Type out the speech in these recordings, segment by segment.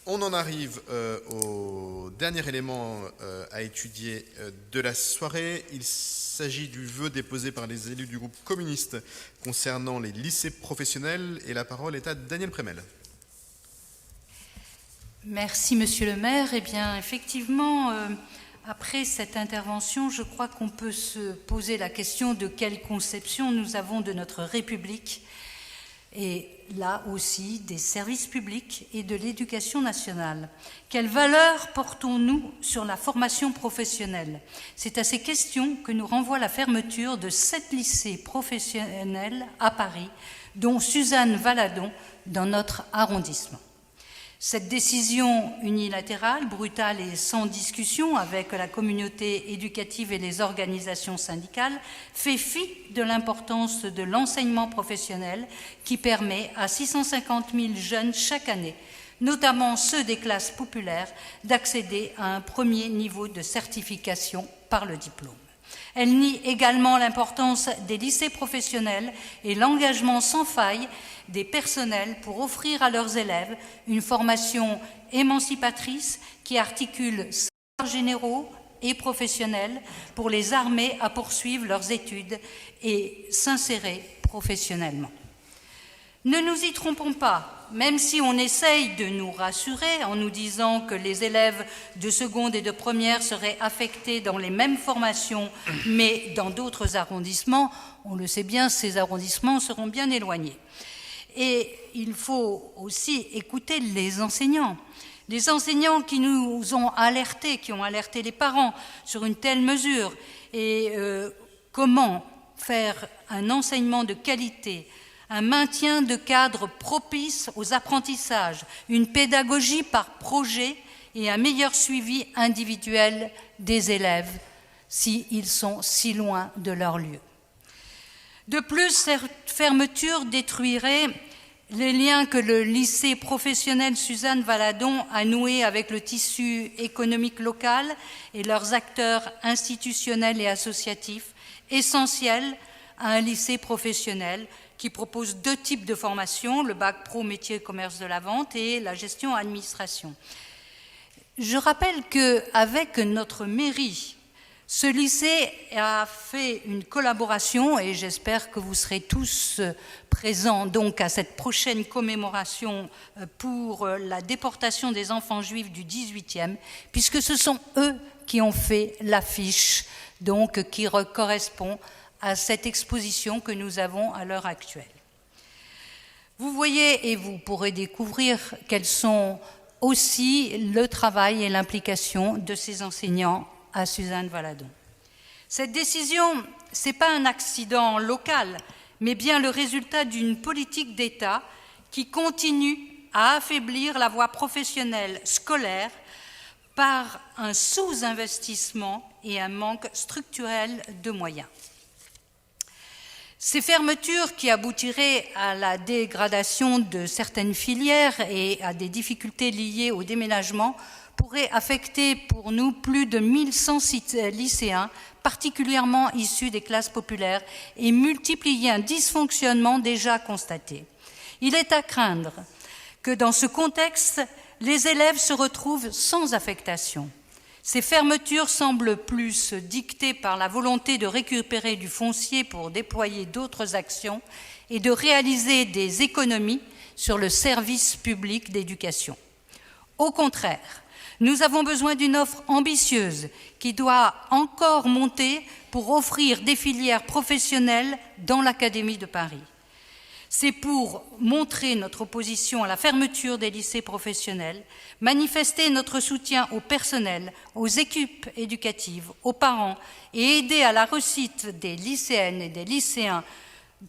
On en arrive au dernier élément à étudier de la soirée. Il s'agit du vœu déposé par les élus du groupe communiste concernant les lycées professionnels. Et la parole est à Daniel Prémel. Merci, Monsieur le maire. Eh bien, effectivement, après cette intervention, je crois qu'on peut se poser la question de quelle conception nous avons de notre République et là aussi des services publics et de l'éducation nationale. Quelles valeurs portons-nous sur la formation professionnelle? C'est à ces questions que nous renvoie la fermeture de 7 lycées professionnels à Paris, dont Suzanne Valadon dans notre arrondissement. Cette décision unilatérale, brutale et sans discussion avec la communauté éducative et les organisations syndicales fait fi de l'importance de l'enseignement professionnel qui permet à 650 000 jeunes chaque année, notamment ceux des classes populaires, d'accéder à un premier niveau de certification par le diplôme. Elle nie également l'importance des lycées professionnels et l'engagement sans faille des personnels pour offrir à leurs élèves une formation émancipatrice qui articule savoirs généraux et professionnels pour les armer à poursuivre leurs études et s'insérer professionnellement. Ne nous y trompons pas, même si on essaye de nous rassurer en nous disant que les élèves de seconde et de première seraient affectés dans les mêmes formations, mais dans d'autres arrondissements, on le sait bien, ces arrondissements seront bien éloignés. Et il faut aussi écouter les enseignants qui nous ont alertés, qui ont alerté les parents sur une telle mesure et comment faire un enseignement de qualité, un maintien de cadres propices aux apprentissages, une pédagogie par projet et un meilleur suivi individuel des élèves s'ils sont si loin de leur lieu. De plus, cette fermeture détruirait les liens que le lycée professionnel Suzanne Valadon a noués avec le tissu économique local et leurs acteurs institutionnels et associatifs, essentiels à un lycée professionnel qui propose 2 types de formation, le bac pro métier et commerce de la vente et la gestion administration. Je rappelle qu'avec notre mairie, ce lycée a fait une collaboration et j'espère que vous serez tous présents donc à cette prochaine commémoration pour la déportation des enfants juifs du 18e, puisque ce sont eux qui ont fait l'affiche donc qui correspond à cette exposition que nous avons à l'heure actuelle. Vous voyez et vous pourrez découvrir quels sont aussi le travail et l'implication de ces enseignants à Suzanne Valadon. Cette décision, ce n'est pas un accident local, mais bien le résultat d'une politique d'État qui continue à affaiblir la voie professionnelle scolaire par un sous-investissement et un manque structurel de moyens. Ces fermetures qui aboutiraient à la dégradation de certaines filières et à des difficultés liées au déménagement pourraient affecter pour nous plus de 1100 lycéens, particulièrement issus des classes populaires, et multiplier un dysfonctionnement déjà constaté. Il est à craindre que dans ce contexte, les élèves se retrouvent sans affectation. Ces fermetures semblent plus dictées par la volonté de récupérer du foncier pour déployer d'autres actions et de réaliser des économies sur le service public d'éducation. Au contraire, nous avons besoin d'une offre ambitieuse qui doit encore monter pour offrir des filières professionnelles dans l'Académie de Paris. C'est pour montrer notre opposition à la fermeture des lycées professionnels, manifester notre soutien au personnel, aux équipes éducatives, aux parents et aider à la réussite des lycéennes et des lycéens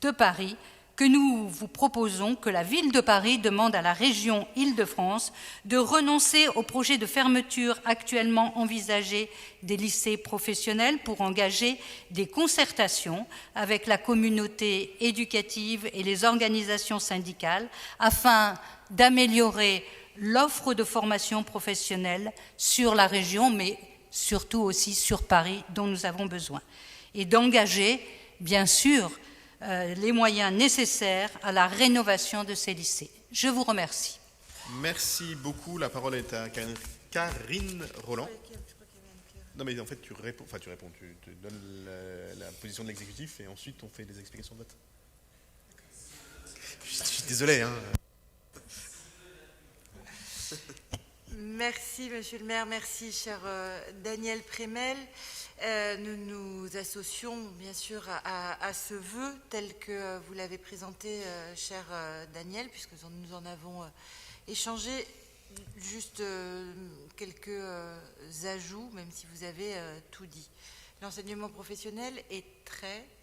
de Paris que nous vous proposons que la ville de Paris demande à la région Île-de-France de renoncer au projet de fermeture actuellement envisagé des lycées professionnels pour engager des concertations avec la communauté éducative et les organisations syndicales afin d'améliorer l'offre de formation professionnelle sur la région, mais surtout aussi sur Paris, dont nous avons besoin, et d'engager, bien sûr, les moyens nécessaires à la rénovation de ces lycées. Je vous remercie. Merci beaucoup. La parole est à Karine Roland. Non, mais en fait, tu réponds, tu donnes la position de l'exécutif et ensuite on fait des explications de vote. Je suis désolé. Hein. Merci, Monsieur le maire. Merci, cher Daniel Prémel. Nous nous associons, bien sûr, à ce vœu tel que vous l'avez présenté, cher Daniel, puisque nous en avons échangé. Juste quelques ajouts, même si vous avez tout dit. L'enseignement professionnel est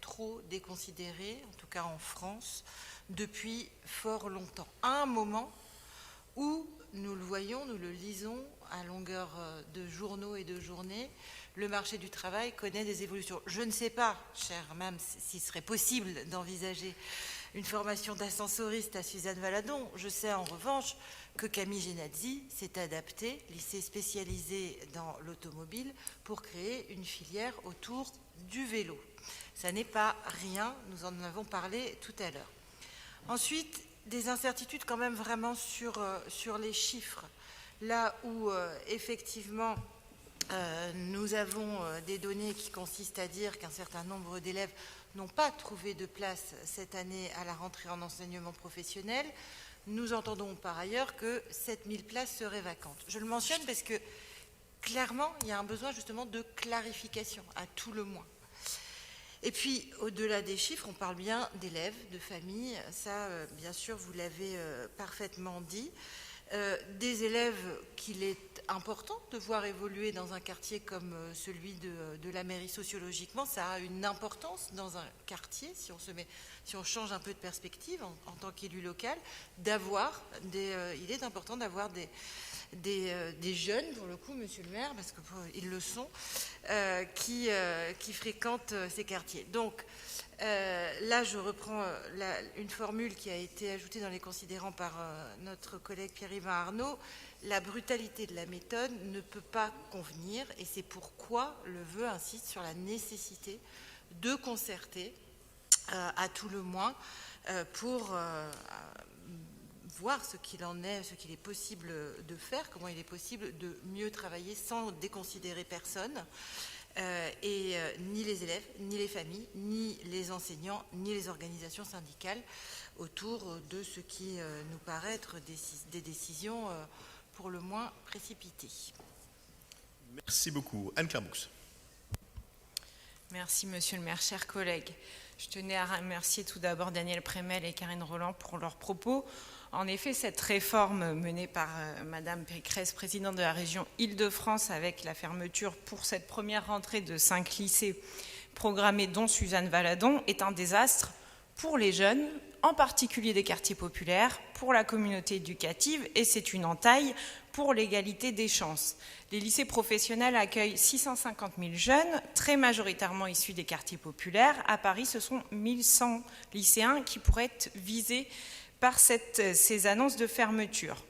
trop déconsidéré, en tout cas en France, depuis fort longtemps. À un moment où nous le voyons, nous le lisons à longueur de journaux et de journées, le marché du travail connaît des évolutions. Je ne sais pas, cher Mme, s'il serait possible d'envisager une formation d'ascensoriste à Suzanne Valadon. Je sais en revanche que Camille Genazzi s'est adapté, lycée spécialisé dans l'automobile, pour créer une filière autour du vélo. Ça n'est pas rien, nous en avons parlé tout à l'heure. Ensuite, des incertitudes quand même vraiment sur les chiffres. Là où effectivement nous avons des données qui consistent à dire qu'un certain nombre d'élèves n'ont pas trouvé de place cette année à la rentrée en enseignement professionnel, nous entendons par ailleurs que 7000 places seraient vacantes. Je le mentionne parce que clairement, il y a un besoin justement de clarification, à tout le moins. Et puis, au-delà des chiffres, on parle bien d'élèves, de familles. Ça, bien sûr, vous l'avez parfaitement dit. Des élèves qu'il est important de voir évoluer dans un quartier comme celui de la mairie sociologiquement. Ça a une importance dans un quartier, si on change un peu de perspective en tant qu'élu local, il est important d'avoir des jeunes, pour le coup, monsieur le maire, parce qu'ils le sont, qui fréquentent ces quartiers. Donc, là, je reprends une formule qui a été ajoutée dans les considérants par notre collègue Pierre-Yvain Arnaud. La brutalité de la méthode ne peut pas convenir, et c'est pourquoi le vœu insiste sur la nécessité de concerter, à tout le moins, pour voir ce qu'il en est, ce qu'il est possible de faire, comment il est possible de mieux travailler sans déconsidérer personne. Ni les élèves, ni les familles, ni les enseignants, ni les organisations syndicales autour de ce qui nous paraît être des décisions pour le moins précipitées. Merci beaucoup. Anne-Claire Boux. Merci, monsieur le maire, chers collègues. Je tenais à remercier tout d'abord Daniel Prémel et Karine Roland pour leurs propos. En effet, cette réforme menée par Madame Pécresse, présidente de la région Île-de-France, avec la fermeture pour cette première rentrée de 5 lycées programmés, dont Suzanne Valadon, est un désastre pour les jeunes, en particulier des quartiers populaires, pour la communauté éducative, et c'est une entaille pour l'égalité des chances. Les lycées professionnels accueillent 650 000 jeunes, très majoritairement issus des quartiers populaires. À Paris, ce sont 1100 lycéens qui pourraient être visés par ces annonces de fermeture.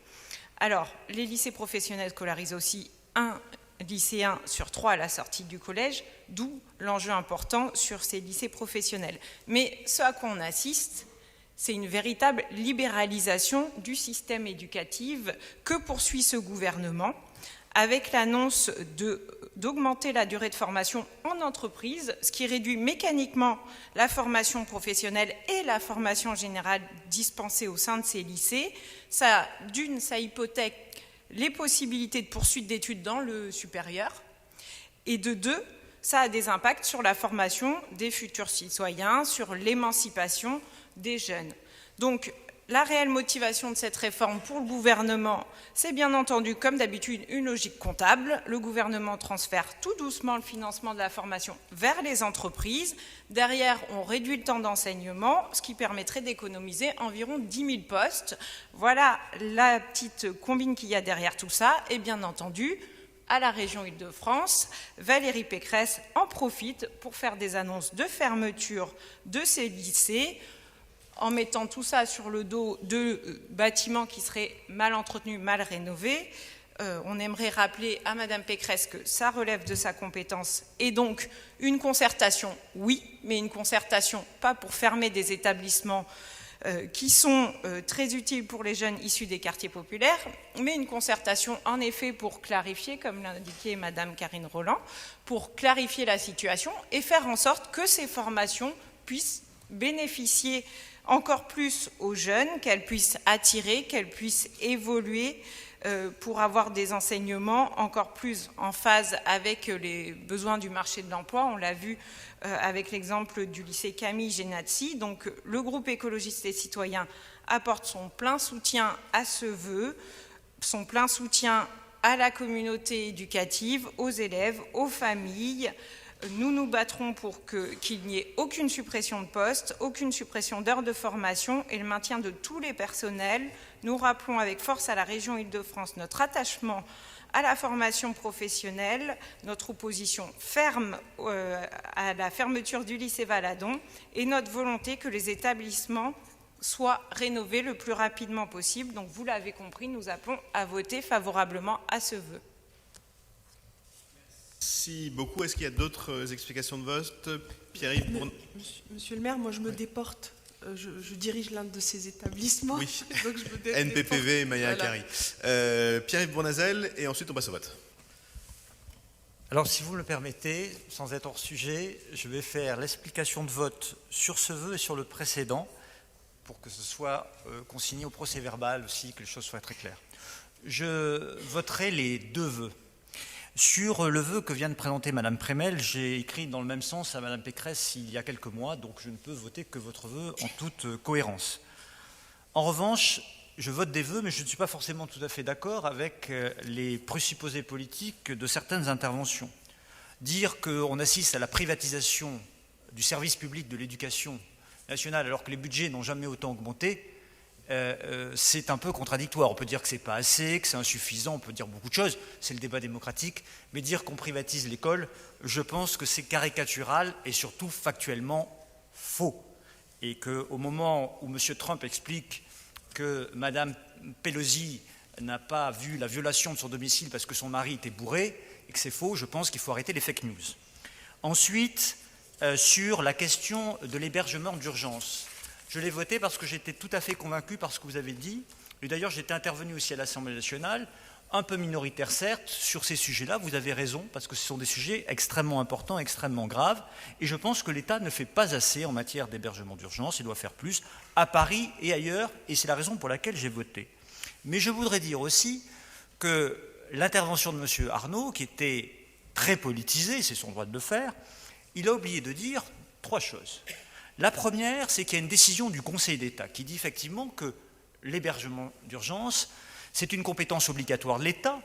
Alors, les lycées professionnels scolarisent aussi un lycéen sur 3 à la sortie du collège, d'où l'enjeu important sur ces lycées professionnels. Mais ce à quoi on assiste, c'est une véritable libéralisation du système éducatif que poursuit ce gouvernement, avec l'annonce d'augmenter la durée de formation en entreprise, ce qui réduit mécaniquement la formation professionnelle et la formation générale dispensée au sein de ces lycées. Ça hypothèque les possibilités de poursuite d'études dans le supérieur, et de 2, ça a des impacts sur la formation des futurs citoyens, sur l'émancipation des jeunes. Donc, la réelle motivation de cette réforme pour le gouvernement, c'est bien entendu, comme d'habitude, une logique comptable. Le gouvernement transfère tout doucement le financement de la formation vers les entreprises. Derrière, on réduit le temps d'enseignement, ce qui permettrait d'économiser environ 10 000 postes. Voilà la petite combine qu'il y a derrière tout ça. Et bien entendu, à la région Île-de-France, Valérie Pécresse en profite pour faire des annonces de fermeture de ces lycées, en mettant tout ça sur le dos de bâtiments qui seraient mal entretenus, mal rénovés. On aimerait rappeler à Madame Pécresse que ça relève de sa compétence, et donc une concertation, oui, mais une concertation pas pour fermer des établissements qui sont très utiles pour les jeunes issus des quartiers populaires, mais une concertation en effet pour clarifier, comme l'indiquait Madame Karine Roland, pour clarifier la situation et faire en sorte que ces formations puissent bénéficier encore plus aux jeunes, qu'elles puissent attirer, qu'elles puissent évoluer pour avoir des enseignements encore plus en phase avec les besoins du marché de l'emploi. On l'a vu avec l'exemple du lycée Camille Génazzi. Donc le groupe écologiste et citoyen apporte son plein soutien à ce vœu, son plein soutien à la communauté éducative, aux élèves, aux familles. Nous nous battrons pour qu'il n'y ait aucune suppression de postes, aucune suppression d'heures de formation et le maintien de tous les personnels. Nous rappelons avec force à la région Île-de-France notre attachement à la formation professionnelle, notre opposition ferme à la fermeture du lycée Valadon et notre volonté que les établissements soient rénovés le plus rapidement possible. Donc vous l'avez compris, nous appelons à voter favorablement à ce vœu. Merci beaucoup. Est-ce qu'il y a d'autres explications de vote? Pierre-Yves Bournazel. Monsieur le maire, moi je me déporte. Je dirige l'un de ces établissements. Oui. Donc je me NPPV et Maya voilà. Akari. Pierre-Yves Bournazel, et ensuite on passe au vote. Alors, si vous me le permettez, sans être hors sujet, je vais faire l'explication de vote sur ce vœu et sur le précédent, pour que ce soit consigné au procès-verbal aussi, que les choses soient très claires. Je voterai les deux vœux. Sur le vœu que vient de présenter Madame Prémel, j'ai écrit dans le même sens à Madame Pécresse il y a quelques mois, donc je ne peux voter que votre vœu en toute cohérence. En revanche, je vote des vœux, mais je ne suis pas forcément tout à fait d'accord avec les présupposés politiques de certaines interventions. Dire qu'on assiste à la privatisation du service public de l'éducation nationale alors que les budgets n'ont jamais autant augmenté, c'est un peu contradictoire. On peut dire que ce n'est pas assez, que c'est insuffisant, on peut dire beaucoup de choses, c'est le débat démocratique, mais dire qu'on privatise l'école, je pense que c'est caricatural et surtout factuellement faux. Et qu'au moment où M. Trump explique que Mme Pelosi n'a pas vu la violation de son domicile parce que son mari était bourré, et que c'est faux, je pense qu'il faut arrêter les fake news. Ensuite, sur la question de l'hébergement d'urgence, je l'ai voté parce que j'étais tout à fait convaincu par ce que vous avez dit. Et d'ailleurs, j'étais intervenu aussi à l'Assemblée nationale, un peu minoritaire certes, sur ces sujets-là. Vous avez raison, parce que ce sont des sujets extrêmement importants, extrêmement graves. Et je pense que l'État ne fait pas assez en matière d'hébergement d'urgence. Il doit faire plus, à Paris et ailleurs. Et c'est la raison pour laquelle j'ai voté. Mais je voudrais dire aussi que l'intervention de M. Arnaud, qui était très politisée, c'est son droit de le faire, il a oublié de dire trois choses. La première, c'est qu'il y a une décision du Conseil d'État qui dit effectivement que l'hébergement d'urgence, c'est une compétence obligatoire de l'État,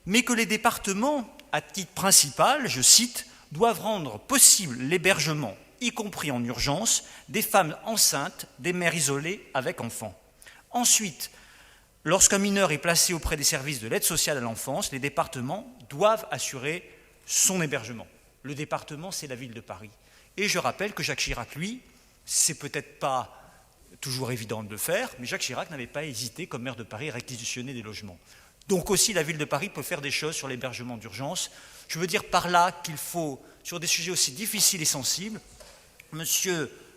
mais que les départements, à titre principal, je cite, doivent rendre possible l'hébergement, y compris en urgence, des femmes enceintes, des mères isolées avec enfants. Ensuite, lorsqu'un mineur est placé auprès des services de l'aide sociale à l'enfance, les départements doivent assurer son hébergement. Le département, c'est la ville de Paris. Et je rappelle que Jacques Chirac, lui, c'est peut-être pas toujours évident de le faire, mais Jacques Chirac n'avait pas hésité, comme maire de Paris, à réquisitionner des logements. Donc aussi, la ville de Paris peut faire des choses sur l'hébergement d'urgence. Je veux dire par là qu'il faut, sur des sujets aussi difficiles et sensibles, M.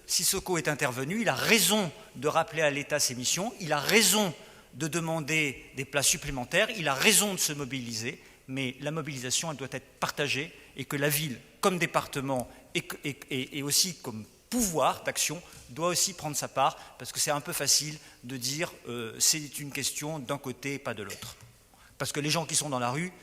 Sissoko est intervenu, il a raison de rappeler à l'État ses missions, il a raison de demander des places supplémentaires, il a raison de se mobiliser, mais la mobilisation, elle doit être partagée et que la ville, comme département et aussi comme pouvoir d'action, doit aussi prendre sa part, parce que c'est un peu facile de dire c'est une question d'un côté et pas de l'autre. Parce que les gens qui sont dans la rue,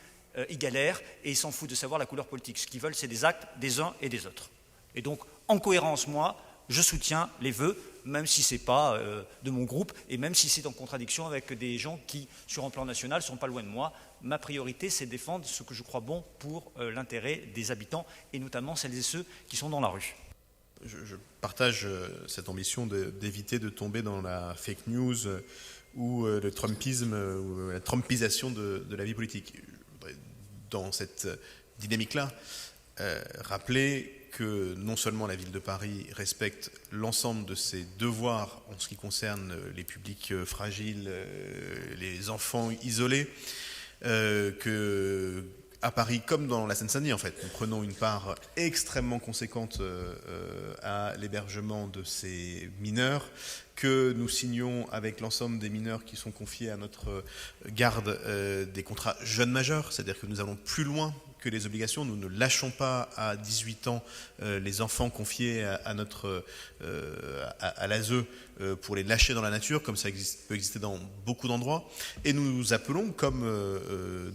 ils galèrent et ils s'en foutent de savoir la couleur politique. Ce qu'ils veulent, c'est des actes des uns et des autres. Et donc, en cohérence, moi, je soutiens les vœux, même si ce n'est pas de mon groupe et même si c'est en contradiction avec des gens qui, sur un plan national, ne sont pas loin de moi. Ma priorité, c'est de défendre ce que je crois bon pour l'intérêt des habitants et notamment celles et ceux qui sont dans la rue. Je partage cette ambition d'éviter de tomber dans la fake news ou le trumpisme ou la trumpisation de la vie politique. Je voudrais, dans cette dynamique-là, rappeler que non seulement la ville de Paris respecte l'ensemble de ses devoirs en ce qui concerne les publics fragiles, les enfants isolés, que à Paris comme dans la Seine-Saint-Denis, en fait, nous prenons une part extrêmement conséquente à l'hébergement de ces mineurs, que nous signons avec l'ensemble des mineurs qui sont confiés à notre garde des contrats jeunes majeurs, c'est-à-dire que nous allons plus loin que les obligations. Nous ne lâchons pas à 18 ans les enfants confiés à l'ASE pour les lâcher dans la nature, comme ça peut exister dans beaucoup d'endroits. Et nous appelons, comme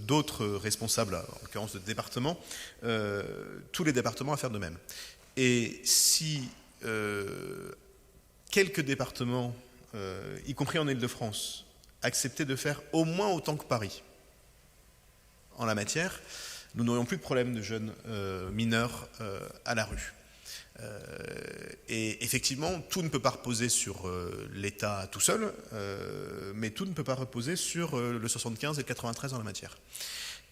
d'autres responsables, en l'occurrence de départements, tous les départements à faire de même. Et si quelques départements, y compris en Île-de-France, acceptaient de faire au moins autant que Paris en la matière, nous n'aurions plus de problème de jeunes mineurs à la rue. Et effectivement, tout ne peut pas reposer sur l'État tout seul, mais tout ne peut pas reposer sur le 75 et le 93 en la matière.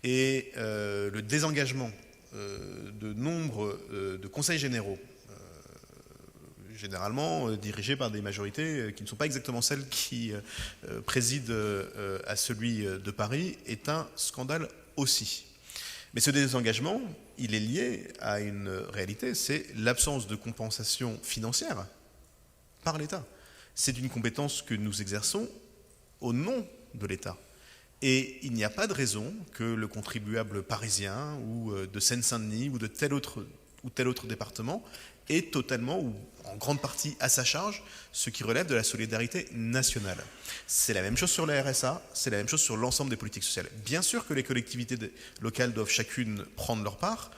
Et le désengagement de nombre de conseils généraux, généralement dirigés par des majorités qui ne sont pas exactement celles qui président à celui de Paris, est un scandale aussi. Mais ce désengagement, il est lié à une réalité, c'est l'absence de compensation financière par l'État. C'est une compétence que nous exerçons au nom de l'État. Et il n'y a pas de raison que le contribuable parisien ou de Seine-Saint-Denis ou de tel autre département ait totalement ou en grande partie à sa charge ce qui relève de la solidarité nationale. C'est la même chose sur la RSA, c'est la même chose sur l'ensemble des politiques sociales. Bien sûr que les collectivités locales doivent chacune prendre leur part,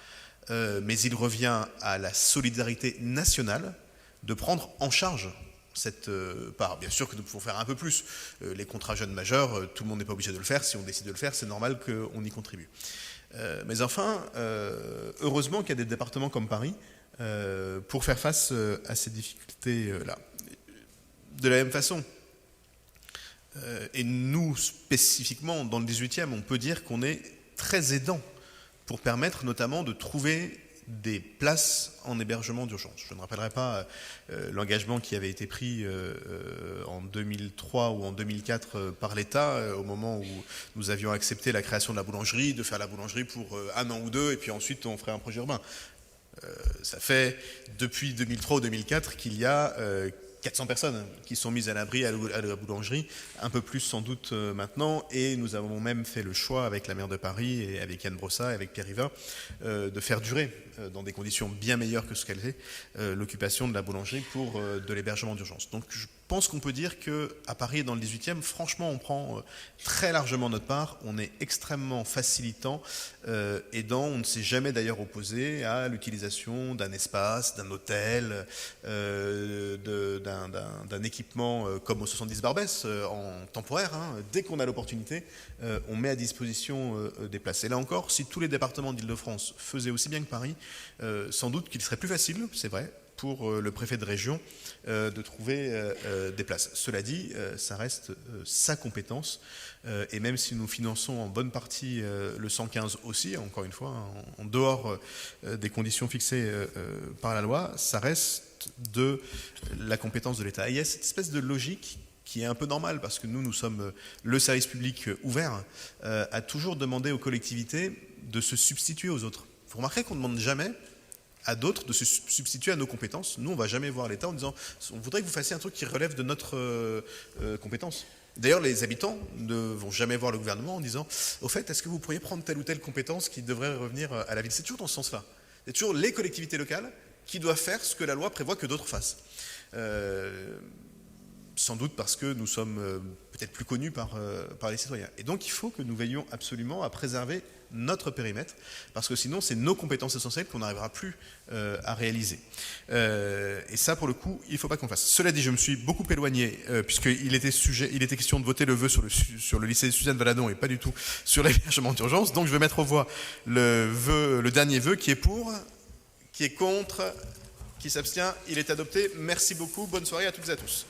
mais il revient à la solidarité nationale de prendre en charge cette part. Bien sûr que nous pouvons faire un peu plus. Les contrats jeunes majeurs, tout le monde n'est pas obligé de le faire. Si on décide de le faire, c'est normal qu'on y contribue. Mais enfin, heureusement qu'il y a des départements comme Paris pour faire face à ces difficultés-là. De la même façon, et nous spécifiquement dans le 18e, on peut dire qu'on est très aidant pour permettre notamment de trouver des places en hébergement d'urgence. Je ne rappellerai pas l'engagement qui avait été pris en 2003 ou en 2004 par l'État au moment où nous avions accepté la création de la boulangerie, de faire la boulangerie pour un an ou deux, et puis ensuite on ferait un projet urbain. Ça fait depuis 2003 ou 2004 qu'il y a 400 personnes qui sont mises à l'abri à la boulangerie, un peu plus sans doute maintenant, et nous avons même fait le choix avec la maire de Paris et avec Yann Brossat et avec Pierre Rivin de faire durer dans des conditions bien meilleures que ce qu'elle est l'occupation de la boulangerie pour de l'hébergement d'urgence. Donc je pense qu'on peut dire qu'à Paris et dans le 18e, franchement, on prend très largement notre part, on est extrêmement facilitant, aidant, on ne s'est jamais d'ailleurs opposé à l'utilisation d'un espace, d'un hôtel, d'un équipement comme au 70 Barbès, en temporaire. Dès qu'on a l'opportunité, on met à disposition des places. Et là encore, si tous les départements d'Île-de-France faisaient aussi bien que Paris, sans doute qu'il serait plus facile, c'est vrai, pour le préfet de région de trouver des places. Cela dit, ça reste sa compétence, et même si nous finançons en bonne partie le 115 aussi, encore une fois, en dehors des conditions fixées par la loi, ça reste de la compétence de l'État. Et il y a cette espèce de logique qui est un peu normale, parce que nous sommes le service public ouvert, à toujours demander aux collectivités de se substituer aux autres. Vous remarquerez qu'on ne demande jamais à d'autres de se substituer à nos compétences. Nous, on ne va jamais voir l'État en disant « on voudrait que vous fassiez un truc qui relève de notre compétence ». D'ailleurs, les habitants ne vont jamais voir le gouvernement en disant « au fait, est-ce que vous pourriez prendre telle ou telle compétence qui devrait revenir à la ville ?» C'est toujours dans ce sens-là. C'est toujours les collectivités locales qui doivent faire ce que la loi prévoit que d'autres fassent. Sans doute parce que nous sommes peut-être plus connus par les citoyens. Et donc, il faut que nous veillions absolument à préserver notre périmètre, parce que sinon, c'est nos compétences essentielles qu'on n'arrivera plus à réaliser. Et ça, pour le coup, il ne faut pas qu'on fasse. Cela dit, je me suis beaucoup éloigné, puisqu'il était question de voter le vœu sur le lycée Suzanne Valadon et pas du tout sur l'hébergement d'urgence. Donc, je vais mettre au voie le dernier vœu qui est pour, qui est contre, qui s'abstient. Il est adopté. Merci beaucoup. Bonne soirée à toutes et à tous.